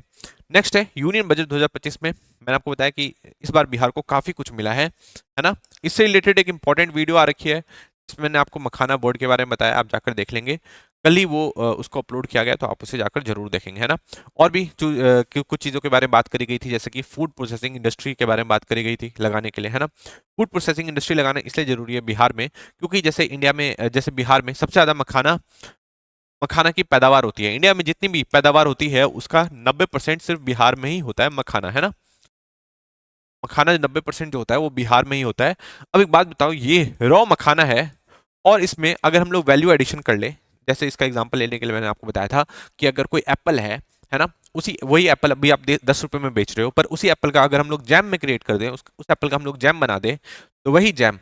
नेक्स्ट है यूनियन बजट 2025 में मैंने आपको बताया कि इस बार बिहार को काफ़ी कुछ मिला है ना। इससे रिलेटेड एक इंपॉर्टेंट वीडियो आ रखी है, इसमें मैंने आपको मखाना बोर्ड के बारे में बताया, आप जाकर देख लेंगे। कल ही वो उसको अपलोड किया गया, तो आप उसे जाकर जरूर देखेंगे, है ना। और भी जो कुछ चीज़ों के बारे में बात करी गई थी, जैसे कि फूड प्रोसेसिंग इंडस्ट्री के बारे में बात करी गई थी लगाने के लिए, है ना। फूड प्रोसेसिंग इंडस्ट्री लगाना इसलिए जरूरी है बिहार में, क्योंकि जैसे इंडिया में जैसे बिहार में सबसे ज़्यादा मखाना मखाना की पैदावार होती है। इंडिया में जितनी भी पैदावार होती है उसका 90% सिर्फ बिहार में ही होता है मखाना, है ना। मखाना 90% जो होता है वो बिहार में ही होता है। अब एक बात बताओ, ये रॉ मखाना है और इसमें अगर हम लोग वैल्यू एडिशन कर ले, जैसे इसका एग्जांपल लेने के लिए मैंने आपको बताया था कि अगर कोई एप्पल है ना, उसी वही एप्पल अभी आप 10 रुपए में बेच रहे हो, पर उसी एप्पल का अगर हम लोग जैम में क्रिएट कर दें, उस एप्पल का हम लोग जैम बना दें, तो वही जैम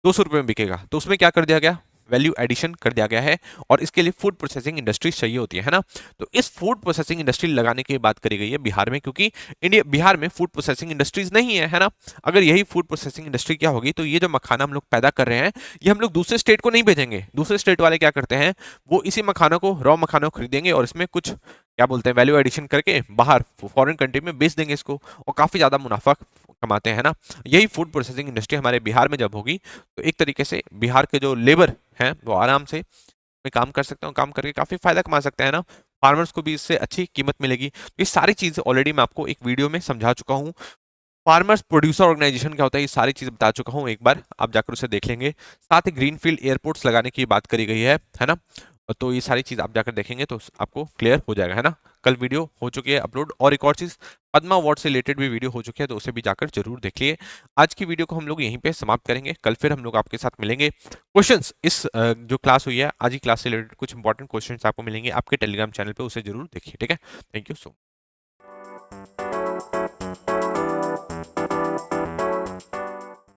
200 रुपये में बिकेगा। तो उसमें क्या कर दिया गया, वैल्यू एडिशन कर दिया गया है, और इसके लिए फूड प्रोसेसिंग इंडस्ट्री चाहिए होती है ना। तो इस फूड प्रोसेसिंग इंडस्ट्री लगाने की बात करी गई है बिहार में, क्योंकि इंडिया बिहार में फूड प्रोसेसिंग इंडस्ट्रीज नहीं है ना। अगर यही फूड प्रोसेसिंग इंडस्ट्री क्या होगी, तो ये जो मखाना हम लोग पैदा कर रहे हैं ये हम लोग दूसरे स्टेट को नहीं भेजेंगे। दूसरे स्टेट वाले क्या करते हैं, वो इसी मखानों को रॉ मखानों को खरीदेंगे और इसमें कुछ क्या बोलते हैं वैल्यू एडिशन करके बाहर फॉरेन कंट्री में बेच देंगे इसको, और काफी ज्यादा मुनाफा कमाते हैं ना। यही फूड प्रोसेसिंग इंडस्ट्री हमारे बिहार में जब होगी, तो एक तरीके से बिहार के जो लेबर हैं वो आराम से में काम कर सकते हैं, काम करके काफी फायदा कमा सकते हैं ना। फार्मर्स को भी इससे अच्छी कीमत मिलेगी। तो ये सारी चीजें ऑलरेडी मैं आपको एक वीडियो में समझा चुका हूँ। फार्मर्स प्रोड्यूसर ऑर्गेनाइजेशन क्या होता है, ये सारी चीजें बता चुका हूँ, एक बार आप जाकर उसे देख लेंगे। साथ ही ग्रीनफील्ड एयरपोर्ट्स लगाने की बात करी गई है ना। तो ये सारी चीज आप जाकर देखेंगे तो आपको क्लियर हो जाएगा, है ना। कल वीडियो हो चुकी है अपलोड, और एक और चीज पद्मा अवार्ड से रिलेटेड भी वीडियो हो चुकी है, तो उसे भी जाकर जरूर देख लिए। आज की वीडियो को हम लोग यहीं पे समाप्त करेंगे, कल फिर हम लोग आपके साथ मिलेंगे। क्वेश्चंस इस जो क्लास हुई है आज ही क्लास से रिलेटेड कुछ इंपॉर्टेंट क्वेश्चंस आपको मिलेंगे आपके टेलीग्राम चैनल पे, उसे जरूर देखिए, ठीक है। Thank you so much.